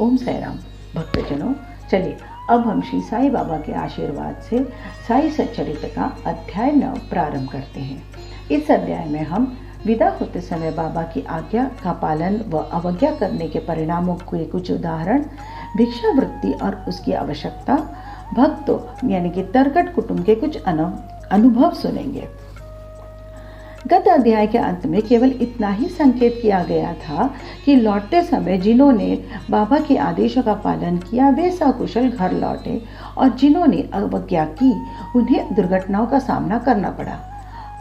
ओम साई राम। भक्तजनों, चलिए अब हम श्री साईं बाबा के आशीर्वाद से साई सच्चरित्र का अध्याय 9 प्रारंभ करते हैं। इस अध्याय में हम विदा होते समय बाबा की आज्ञा का पालन व अवज्ञा करने के परिणामों के कुछ उदाहरण, भिक्षावृत्ति और उसकी आवश्यकता, भक्तों यानी कि तरकट कुटुंब के कुछ अनुभव सुनेंगे। गत अध्याय के अंत में केवल इतना ही संकेत किया गया था कि लौटते समय जिन्होंने बाबा के आदेशों का पालन किया वे सकुशल घर लौटे और जिन्होंने अवज्ञा की उन्हें दुर्घटनाओं का सामना करना पड़ा।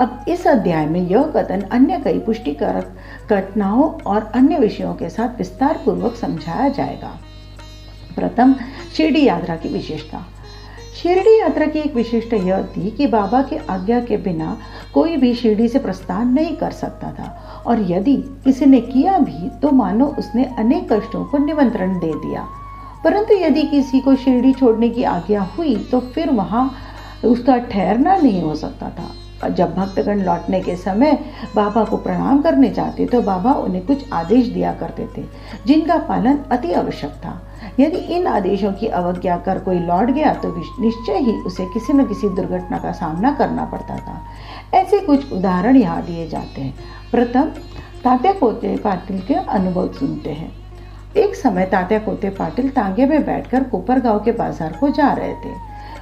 अब इस अध्याय में यह कथन अन्य कई पुष्टिकारक घटनाओं और अन्य विषयों के साथ विस्तार पूर्वक समझाया जाएगा। प्रथम, शिरडी यात्रा की विशेषता। शिरडी यात्रा की एक विशेषता यह थी कि बाबा के आज्ञा के बिना कोई भी शिरडी से प्रस्थान नहीं कर सकता था, और यदि किसी ने किया भी तो मानो उसने अनेक कष्टों को निमंत्रण दे दिया। परंतु यदि किसी को शिरडी छोड़ने की आज्ञा हुई तो फिर वहां उसका ठहरना नहीं हो सकता था। जब भक्तगण लौटने के समय बाबा को प्रणाम करने जाते तो बाबा उन्हें कुछ आदेश दिया करते थे जिनका पालन अति आवश्यक था। यदि इन आदेशों की अवज्ञा कर कोई लौट गया तो निश्चय ही उसे किसी न किसी दुर्घटना का सामना करना पड़ता था। ऐसे कुछ उदाहरण यहाँ दिए जाते हैं। प्रथम, तात्या कोते पाटिल के अनुभव सुनते हैं। एक समय तात्या कोते पाटिल तांगे में बैठकर कोपरगांव के बाजार को जा रहे थे।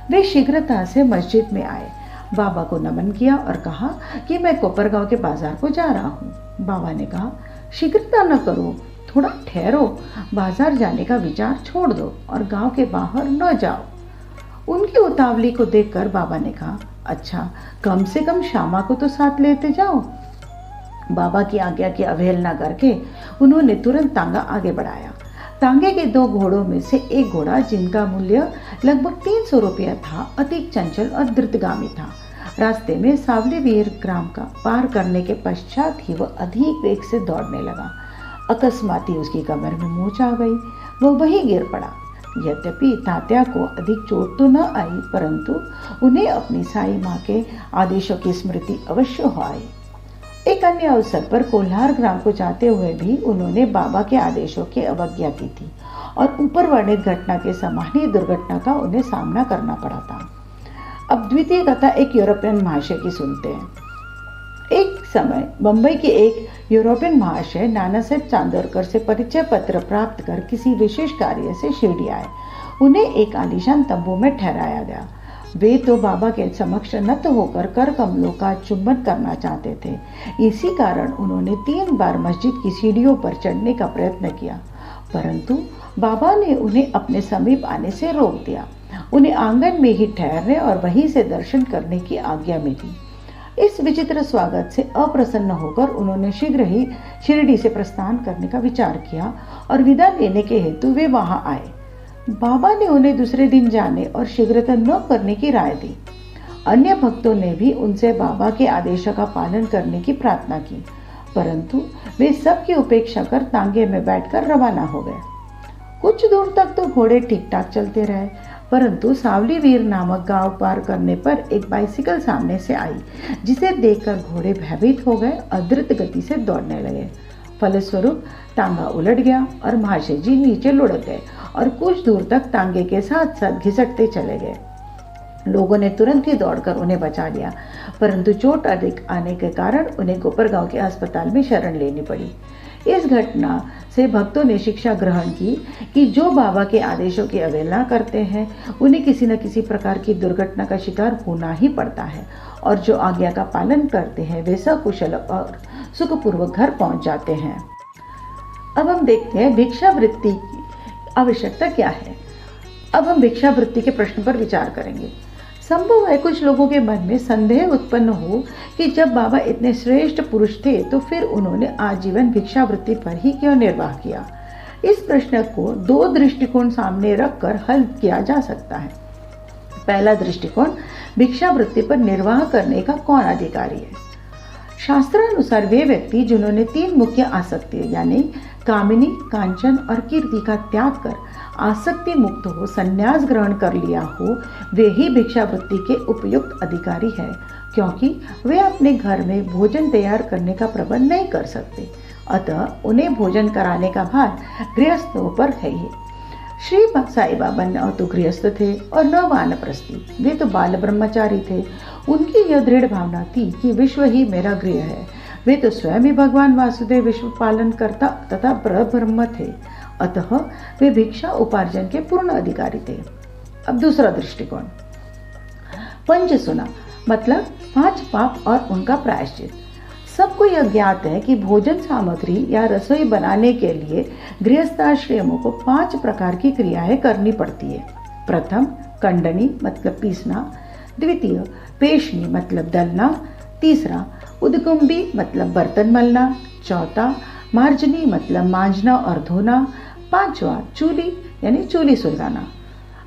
वे शीघ्रता से मस्जिद में आए, बाबा को नमन किया और कहा कि मैं कोपरगांव के बाजार को जा रहा हूँ। बाबा ने कहा, शीघ्रता न करो, थोड़ा ठहरो, बाजार जाने का विचार छोड़ दो और गांव के बाहर न जाओ। उनकी उतावली को देखकर बाबा ने कहा, अच्छा कम से कम श्यामा को तो साथ लेते जाओ। बाबा की आज्ञा की अवहेलना करके उन्होंने तुरंत तांगा आगे बढ़ाया। तांगे के 2 घोड़ों में से एक घोड़ा, जिनका मूल्य लगभग 300 रुपया था, अधिक चंचल और द्रुतगामी था। रास्ते में सावलीवीर ग्राम का पार करने के पश्चात ही वह अधिक वेग से दौड़ने लगा। अकस्मात ही उसकी कमर में मोच आ गई, वह वहीं गिर पड़ा। यद्यपि तात्या को अधिक चोट तो न आई, परंतु उन्हें अपनी साई माँ के आदेशों की स्मृति अवश्य हो आई। एक अन्य अवसर पर कोल्हार ग्राम को जाते हुए भी उन्होंने बाबा के आदेशों की अवज्ञा की थी और ऊपर वर्णित घटना के समान ही दुर्घटना का उन्हें सामना करना पड़ा था। अब द्वितीय कथा एक यूरोपियन महाशय की सुनते हैं। एक समय बंबई के एक यूरोपियन महाशय नाना साहेब चांदोरकर से परिचय पत्र प्राप्त कर किसी विशेष कार्य से शिरडी आए। उन्हें एक आलीशान तंबू में ठहराया गया। वे तो बाबा के समक्ष नत होकर कर कमलों का चुंबन करना चाहते थे। इसी कारण उन्होंने 3 बार मस्जिद की सीढ़ियों पर चढ़ने का प्रयत्न किया, परंतु बाबा ने उन्हें अपने समीप आने से रोक दिया। उन्हें आंगन में ही ठहरने और वहीं से दर्शन करने की आज्ञा मिली। इस विचित्र स्वागत से अप्रसन्न होकर उन्होंने शीघ्र ही शिरडी से प्रस्थान करने का विचार किया और विदा लेने के हेतु वे वहां आए। बाबा ने उन्हें दूसरे दिन जाने और शीघ्रता न करने की राय दी। अन्य भक्तों ने भी उनसे बाबा के आदेशों का पालन करने की प्रार्थना की, परंतु वे सबकी उपेक्षा कर तांगे में बैठकर रवाना हो गए। कुछ दूर तक तो घोड़े ठीक ठाक चलते रहे, परंतु सावलीवीर नामक गांव पार करने पर एक बाइसिकल सामने से आई, जिसे देखकर घोड़े भयभीत हो गए और द्रुत गति से दौड़ने लगे। फलस्वरूप तांगा उलट गया और महाशय जी नीचे लुढ़क गए और कुछ दूर तक तांगे के साथ साथ घिसटते चले गए। लोगों ने तुरंत ही दौड़कर उन्हें बचा लिया, परंतु चोट अधिक आने के कारण उन्हें कोपरगांव के अस्पताल में शरण लेनी पड़ी। इस घटना से भक्तों ने शिक्षा ग्रहण की कि जो बाबा के आदेशों की अवहेलना करते हैं उन्हें किसी न किसी प्रकार की दुर्घटना का शिकार होना ही पड़ता है, और जो आज्ञा का पालन करते हैं वे सकुशल और सुखपूर्वक घर पहुंच जाते हैं। अब हम देखते हैं भिक्षावृत्ति की आवश्यकता क्या है। अब हम भिक्षावृत्ति के प्रश्न पर विचार करेंगे। संभव है कुछ लोगों के मन में संदेह उत्पन्न हो कि जब बाबा इतने श्रेष्ठ पुरुष थे तो फिर उन्होंने आजीवन भिक्षावृत्ति पर ही क्यों निर्वाह किया। इस प्रश्न को 2 दृष्टिकोण सामने रखकर हल किया जा सकता है। पहला दृष्टिकोण, भिक्षावृत्ति पर निर्वाह करने का कौन अधिकारी है। शास्त्रानुसार वे व्यक्ति जिन्होंने 3 मुख्य आसक्ति यानी कामिनी, कांचन और कीर्ति का त्याग कर आसक्ति मुक्त हो संन्यास ग्रहण कर लिया हो, वे ही भिक्षावृत्ति के उपयुक्त अधिकारी है, क्योंकि वे अपने घर में भोजन तैयार करने का प्रबंध नहीं कर सकते। अतः उन्हें भोजन कराने का भार गृहस्थों पर है ही। श्री साई बाबा न तो गृहस्थ थे और न वानप्रस्थी, वे तो बाल ब्रह्मचारी थे। उनकी यह दृढ़ भावना थी कि विश्व ही मेरा गृह है। वे तो स्वयं ही भगवान वासुदेव विश्व पालन करता तथा ब्रह्म थे, अतः वे भिक्षा उपार्जन के पूर्ण अधिकारी थे। अब दूसरा दृष्टिकोण, पंच सुना मतलब 5 पाप और उनका प्रायश्चित। सबको यह ज्ञात है कि भोजन सामग्री या रसोई बनाने के लिए गृहस्थाश्रमों को 5 प्रकार की क्रियाएं करनी पड़ती है। प्रथम कंडनी मतलब पीसना, द्वितीय पेशनी मतलब दलना, तीसरा उदकुंबी मतलब बर्तन मलना, चौथा मार्जनी मतलब मांजना और धोना, पांचवा चूली यानी चूली सुलगाना।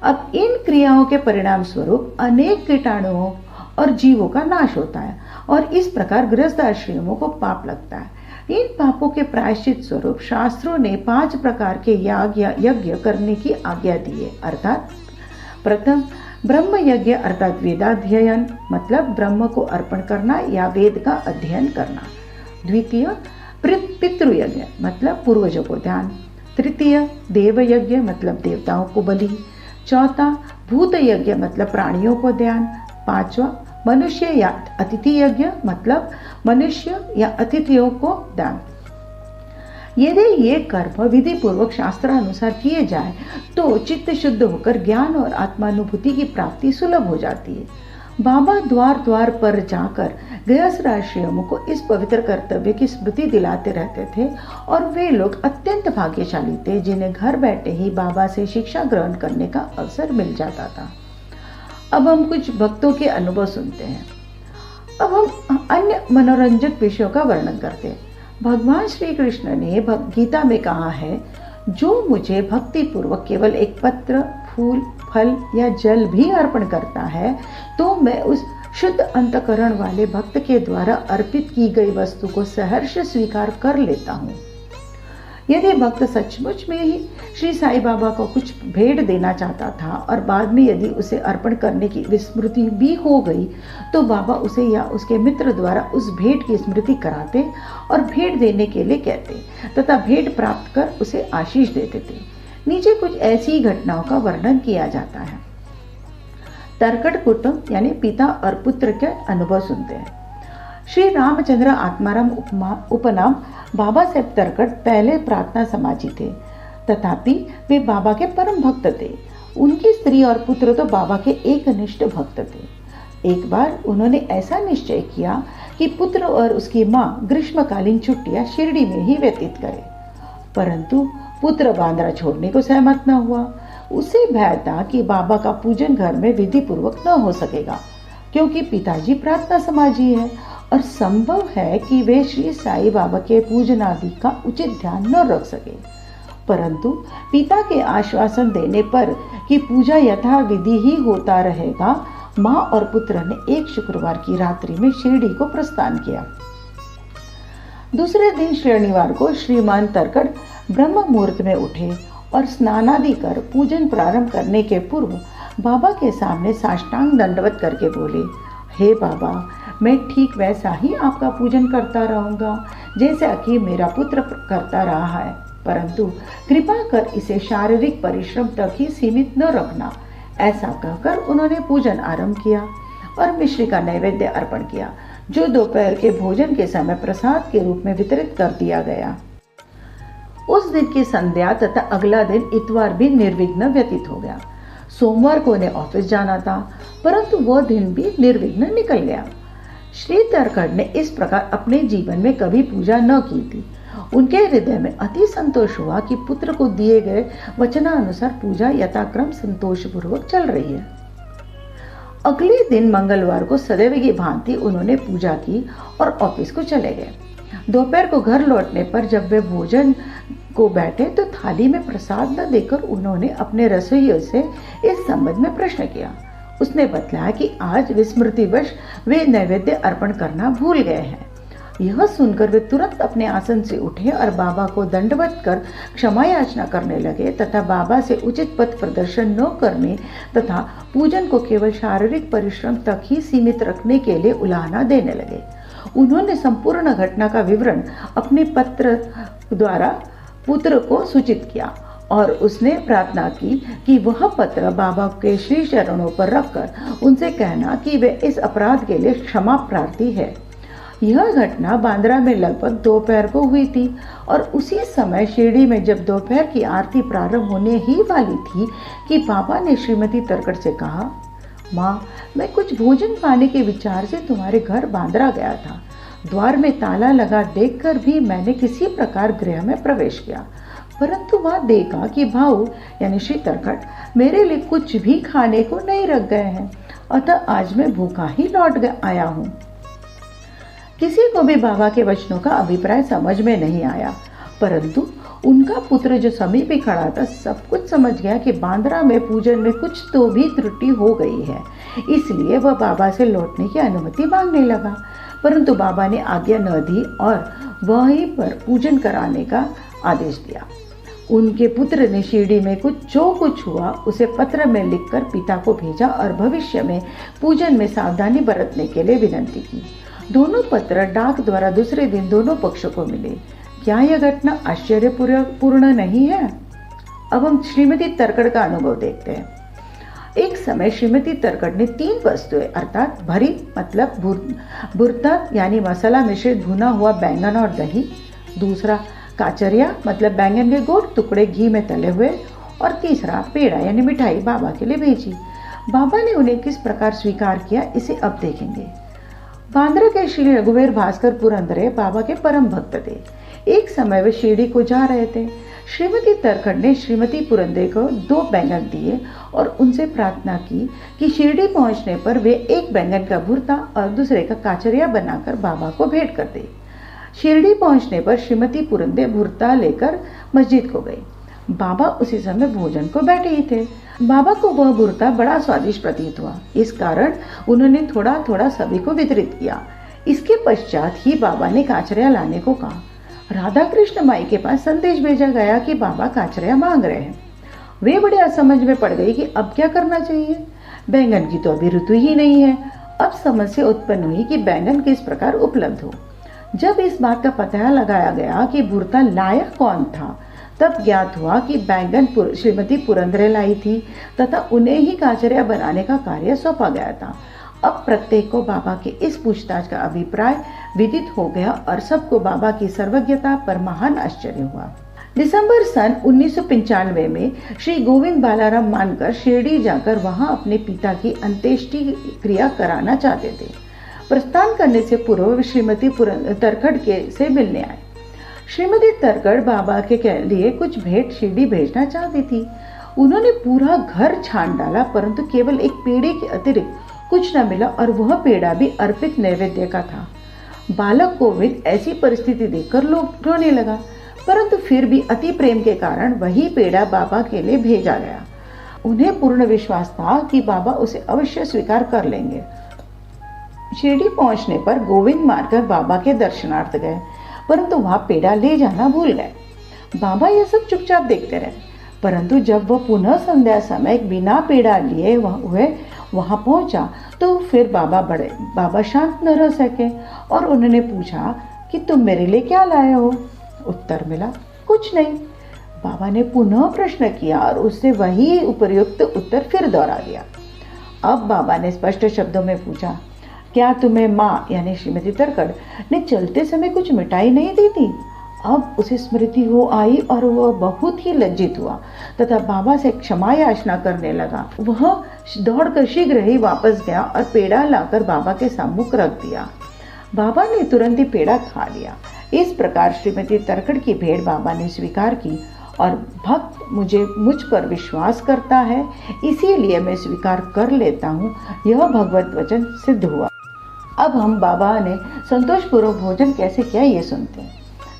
अब इन क्रियाओं के परिणाम स्वरूप अनेक कीटाणुओं और जीवों का नाश होता है और इस प्रकार गृहस्थ आश्रमों को पाप लगता है। इन पापों के प्रायश्चित स्वरूप शास्त्रों ने 5 प्रकार के याग या यज्ञ करने की आज्ञा दी है। अर्थात प्रथम ब्रह्म यज्ञ अर्थात वेदाध्ययन मतलब ब्रह्म को अर्पण करना या वेद का अध्ययन करना। द्वितीय पितृयज्ञ मतलब पूर्वजों को ध्यान। तृतीय देव यज्ञ मतलब देवताओं को बलि। चौथा भूत यज्ञ मतलब प्राणियों को ध्यान। पांचवा मनुष्य या अतिथि यज्ञ मतलब मनुष्य या अतिथियों को दान। यदि ये कर्म विधि पूर्वक शास्त्रानुसार किए जाए तो चित्त शुद्ध होकर ज्ञान और आत्मानुभूति की प्राप्ति सुलभ हो जाती है। बाबा द्वार द्वार पर जाकर गृहस्थाश्रमों को इस पवित्र कर्तव्य की स्मृति दिलाते रहते थे और वे लोग अत्यंत भाग्यशाली थे जिन्हें घर बैठे ही बाबा से शिक्षा ग्रहण करने का अवसर मिल जाता था। अब हम कुछ भक्तों के अनुभव सुनते हैं। अब हम अन्य मनोरंजक विषयों का वर्णन करते हैं। भगवान श्री कृष्ण ने गीता में कहा है, जो मुझे भक्ति पूर्वक केवल एक पत्र, फूल, फल या जल भी अर्पण करता है तो मैं उस शुद्ध अंतकरण वाले भक्त के द्वारा अर्पित की गई वस्तु को सहर्ष स्वीकार कर लेता हूँ। यदि भक्त सचमुच में ही श्री साईं बाबा को कुछ भेंट देना चाहता था और बाद में यदि उसे अर्पण करने की विस्मृति भी हो गई तो बाबा उसे या उसके मित्र द्वारा उस भेंट की स्मृति कराते और भेंट देने के लिए कहते तथा भेंट प्राप्त कर उसे आशीष देते थे। नीचे कुछ ऐसी घटनाओं का वर्णन किया जाता है। तरकट कुटुंब यानी पिता और पुत्र के अनुभव सुनते हैं। श्री रामचंद्र आत्माराम उपनाम बाबा साहेब तरकट पहले प्रार्थना समाजी थे, तथापि वे बाबा के परम भक्त थे। उनकी स्त्री और पुत्र तो बाबा के एकनिष्ठ भक्त थे। एक बार उन्होंने ऐसा निश्चय किया कि पुत्र और उसकी माँ ग्रीष्मकालीन छुट्टियां शिरडी में ही व्यतीत करें, परंतु पुत्र बांद्रा छोड़ने को सहमत न हुआ। उसे भय था कि बाबा का पूजन घर में विधि पूर्वक न हो सकेगा, क्योंकि पिताजी प्रार्थना समाजी है और संभव है कि वे श्री साईं बाबा के पूजन आदि का उचित ध्यान न रख सके। परंतु पिता के आश्वासन देने पर कि पूजा यथाविधि ही होता रहेगा, माँ और पुत्र ने एक शुक्रवार की रात्रि में शिरडी को प्रस्थान किया। दूसरे दिन शनिवार को श्रीमान तरकट ब्रह्म मुहूर्त में उठे और स्नानादि कर पूजन प्रारंभ करने के पूर्व बाबा के सामने साष्टांग दंडवत करके बोले, हे बाबा, मैं ठीक वैसा ही आपका पूजन करता रहूँगा जैसा कि मेरा पुत्र करता रहा है, परंतु कृपा कर इसे शारीरिक परिश्रम तक ही सीमित न रखना। ऐसा कहकर उन्होंने पूजन आरंभ किया और मिश्री का नैवेद्य अर्पण किया, जो दोपहर के भोजन के समय प्रसाद के रूप में वितरित कर दिया गया। उस दिन की संध्या तथा अगला दिन इतवार भी निर्विघ्न व्यतीत हो गया। सोमवार को उन्हें ऑफिस जाना था, परंतु वह दिन भी निर्विघ्न निकल गया। श्री तरकट ने इस प्रकार अपने जीवन में कभी पूजा न की थी। उनके हृदय में अति संतोष हुआ कि पुत्र को दिए गए वचनानुसार पूजा यथाक्रम संतोषपूर्वक चल रही है। अगले दिन मंगलवार को सदैव की भांति उन्होंने पूजा की और ऑफिस को चले गए। दोपहर को घर लौटने पर जब वे भोजन को बैठे तो थाली में प्रसाद न देकर उन्होंने अपने रसोइयों से इस संबंध में प्रश्न किया। उसने बतलाया कि आज विस्मृतिवश वे नैवेद्य अर्पण करना भूल गए हैं। यह सुनकर वे तुरंत अपने आसन से उठे और बाबा को दंडवत कर क्षमा याचना करने लगे तथा बाबा से उचित पथ प्रदर्शन न करने तथा पूजन को केवल शारीरिक परिश्रम तक ही सीमित रखने के लिए उलाहना देने लगे। उन्होंने संपूर्ण घटना का विवरण अपने पत्र द्वारा पुत्र को सूचित किया और उसने प्रार्थना की कि वह पत्र बाबा के श्री चरणों पर रखकर उनसे कहना कि वे इस अपराध के लिए क्षमा प्रार्थी है। यह घटना बांद्रा में लगभग दोपहर को हुई थी और उसी समय शिरडी में जब दोपहर की आरती प्रारंभ होने ही वाली थी कि बाबा ने श्रीमती तरकड़ से कहा, माँ, मैं कुछ भोजन पाने के विचार से तुम्हारे घर बांद्रा गया था। द्वार में ताला लगा देखकर भी मैंने किसी प्रकार गृह में प्रवेश किया, परंतु वहां देखा कि भाऊ यानी श्री तरकड़ मेरे लिए कुछ भी खाने को नहीं रख गए हैं, अतः आज मैं भूखा ही लौट आया हूँ। किसी को भी बाबा के वचनों का अभिप्राय समझ में नहीं आया, परंतु उनका पुत्र जो समीप ही खड़ा था सब कुछ समझ गया कि बांद्रा में पूजन में कुछ तो भी त्रुटि हो गई है। इसलिए वह बाबा से लौटने की अनुमति मांगने लगा, परंतु बाबा ने आज्ञा न दी और वहीं पर पूजन कराने का आदेश दिया। उनके पुत्र ने शिरडी में जो कुछ हुआ उसे पत्र में लिखकर पिता को भेजा और भविष्य में पूजन में सावधानी बरतने के लिए विनंती की। दोनों पत्र डाक द्वारा दूसरे दिन दोनों पक्षों को मिले। क्या यह घटना आश्चर्यपूर्ण नहीं है? अब हम श्रीमती तरकड़ का अनुभव देखते हैं। एक समय श्रीमती तरकड़ ने 3 वस्तुएं अर्थात भरी मतलब भुर्ता यानी मसाला मिश्रित भुना हुआ बैंगन और दही, दूसरा काचरिया मतलब बैंगन के गोल टुकड़े घी में तले हुए, और तीसरा पेड़ा यानी मिठाई बाबा के लिए भेजी। बाबा ने उन्हें किस प्रकार स्वीकार किया इसे अब देखेंगे। बांद्रा के श्री रघुवीर भास्कर पुरंदरे बाबा के परम भक्त थे। एक समय वे शिरडी को जा रहे थे। श्रीमती तरकड़ ने श्रीमती पुरंदरे को 2 बैंगन दिए और उनसे प्रार्थना की कि शिरडी पहुंचने पर वे एक बैंगन का भुर्ता और दूसरे का काचरिया बनाकर बाबा को भेंट कर दे। शिरडी पहुंचने पर श्रीमती पुरंदरे भुर्ता लेकर मस्जिद को गई। बाबा उसी समय भोजन को बैठे ही थे। बाबा को वह भुर्ता बड़ा स्वादिष्ट प्रतीत हुआ, इस कारण उन्होंने थोड़ा थोड़ा सभी को वितरित किया। इसके पश्चात ही बाबा ने काचरिया लाने को कहा। राधा कृष्ण माई के पास संदेश भेजा गया कि बाबा काचरिया मांग रहे हैं। वे बड़े असमझ में पड़ गई कि अब क्या करना चाहिए। बैंगन की तो अभी ऋतु ही नहीं है। अब समस्या उत्पन्न हुई कि बैंगन किस प्रकार उपलब्ध हो। जब इस बात का पता लगाया गया कि भुर्ता लायक कौन था, तब ज्ञात हुआ कि बैंगन श्रीमती पुरंदरे लाई थी तथा उन्हें ही काचरिया बनाने का कार्य सौंपा गया था। अब प्रत्येक को बाबा के इस पूछताछ का अभिप्राय विदित हो गया और सबको बाबा की सर्वज्ञता पर महान आश्चर्य हुआ। दिसंबर सन 1995 में श्री गोविंद बालाराम मानकर शिरडी जाकर वहां अपने पिता की अंत्येष्टि क्रिया कराना चाहते थे। प्रस्थान करने से पूर्व श्रीमती तरकड़ से मिलने आए। श्रीमती तरकड़ बाबा के लिए कुछ भेंट शिरडी भेजना चाहती थी। उन्होंने पूरा घर छान डाला, परंतु केवल एक पेड़े के अतिरिक्त कुछ न मिला और वह पेड़ा भी अर्पित नैवेद्य का था। बालक गोविंद ऐसी परिस्थिति देखकर रोने लगा, परंतु फिर भी अति प्रेम के कारण वही पेड़ा बाबा के लिए भेजा गया। उन्हें पूर्ण विश्वास था कि बाबा उसे अवश्य स्वीकार कर लेंगे। शिरडी पहुंचने पर गोविंद मारकर बाबा के दर्शनार्थ गए, परंतु वहां पेड़ा ले जाना भूल गए। बाबा यह सब चुपचाप देखते रहे, परंतु जब वह पुनः संध्या समय बिना पेड़ा लिए वहां पहुंचा तो फिर बाबा शांत न रह सके और उन्होंने पूछा कि तुम मेरे लिए क्या लाए हो। उत्तर मिला, कुछ नहीं। बाबा ने पुनः प्रश्न किया और उससे वही उपयुक्त उत्तर फिर दोहरा दिया। अब बाबा ने स्पष्ट शब्दों में पूछा, क्या तुम्हें माँ यानी श्रीमती तरकड़ ने चलते समय कुछ मिठाई नहीं दी थी? अब उसे स्मृति हो आई और वह बहुत ही लज्जित हुआ तथा बाबा से क्षमा याचना करने लगा। वह दौड़कर शीघ्र ही वापस गया और पेड़ा लाकर बाबा के सम्मुख रख दिया। बाबा ने तुरंत ही पेड़ा खा लिया। इस प्रकार श्रीमती तरकड़ की भेंट बाबा ने स्वीकार की और भक्त मुझ पर विश्वास करता है, इसीलिए मैं स्वीकार कर लेता हूँ। यह भगवत वचन सिद्ध हुआ। अब हम बाबा ने संतोषपूर्वक भोजन कैसे किया ये सुनते हैं।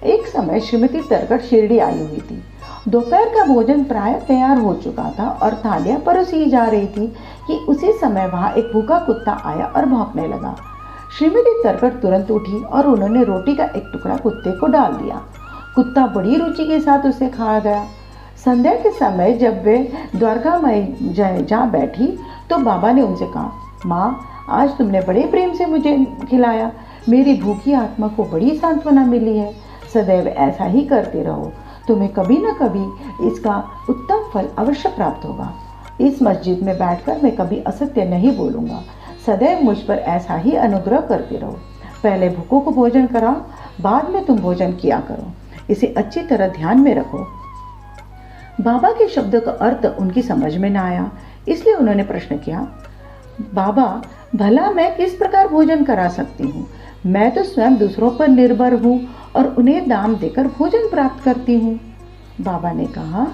एक समय श्रीमती तरकड़ शिरडी आई हुई थी। दोपहर का भोजन प्राय तैयार हो चुका था और थालियां परोसी जा रही थी कि उसी समय वहां एक भूखा कुत्ता आया और भौंकने लगा। श्रीमती तरकड़ तुरंत उठी और उन्होंने रोटी का एक टुकड़ा कुत्ते को डाल दिया। कुत्ता बड़ी रुचि के साथ उसे खा गया। संध्या के समय जब वे द्वारका में जा बैठी तो बाबा ने उनसे कहा, माँ, आज तुमने बड़े प्रेम से मुझे खिलाया। मेरी भूखी आत्मा को बड़ी सांत्वना मिली है। सदैव ऐसा ही करते रहो। तुम्हें कभी न कभी इसका उत्तम फल अवश्य प्राप्त होगा। इस मस्जिद में बैठकर मैं कभी असत्य नहीं बोलूँगा। सदैव मुझ पर ऐसा ही अनुग्रह करते रहो। पहले भूखों को भोजन कराओ, बाद में तुम भोजन किया करो। इसे अच्छी तरह ध्यान में रखो। बाबा के शब्दों का अर्थ उनकी समझ में न आया, इसलिए उन्होंने प्रश्न किया, बाबा भला मैं किस प्रकार भोजन करा सकती हूँ? मैं तो स्वयं दूसरों पर निर्भर हूँ और उन्हें दाम देकर भोजन प्राप्त करती हूँ। बाबा ने कहा,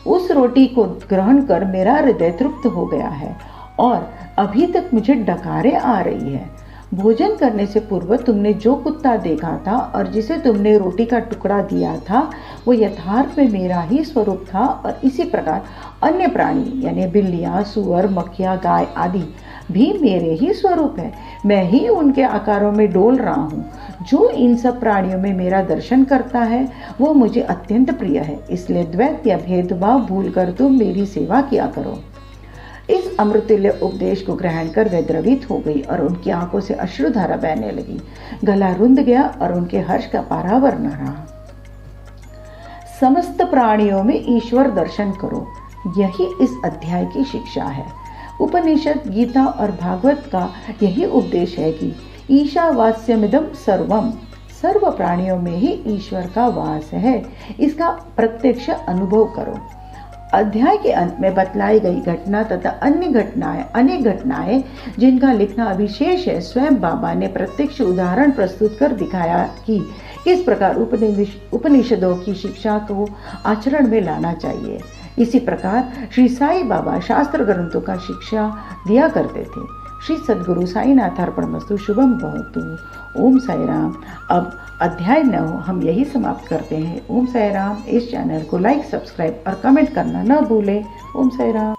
उस रोटी को ग्रहण कर मेरा हृदय तृप्त हो गया है और अभी तक मुझे डकारें आ रही है। भोजन करने से पूर्व तुमने जो कुत्ता देखा था और जिसे तुमने रोटी का टुकड़ा दिया था वो यथार्थ में मेरा ही स्वरूप था और इसी प्रकार अन्य प्राणी यानी बिल्लियाँ, सुअर, मक्खियाँ, गाय आदि भी मेरे ही स्वरूप है। मैं ही उनके आकारों में डोल रहा हूँ। जो इन सब प्राणियों में मेरा दर्शन करता है वो मुझे अत्यंत प्रिय है। इसलिए द्वैत या भेदभाव भूलकर तुम मेरी सेवा किया करो। इस अमृतुल्य उपदेश को ग्रहण कर वे द्रवित हो गई और उनकी आंखों से अश्रुधारा बहने लगी। गला रुंध गया और उनके हर्ष का पारावर न रहा। समस्त प्राणियों में ईश्वर दर्शन करो, यही इस अध्याय की शिक्षा है। उपनिषद, गीता और भागवत का यही उपदेश है कि ईशावास्यमिदं सर्वम, सर्व प्राणियों में ही ईश्वर का वास है। इसका प्रत्यक्ष अनुभव करो। अध्याय के अंत में बतलाई गई घटना तथा अनेक घटनाएं जिनका लिखना अविशेष है, स्वयं बाबा ने प्रत्यक्ष उदाहरण प्रस्तुत कर दिखाया कि किस प्रकार उपनिषदों की शिक्षा को आचरण में लाना चाहिए। इसी प्रकार श्री साईं बाबा शास्त्र ग्रंथों का शिक्षा दिया करते थे। श्री सद्गुरु साईनाथ अर्पणमस्तु। शुभम भवतु। ओम साई राम। अब अध्याय 9 हम यही समाप्त करते हैं। ओम साई राम। इस चैनल को लाइक, सब्सक्राइब और कमेंट करना न भूलें। ओम साई राम।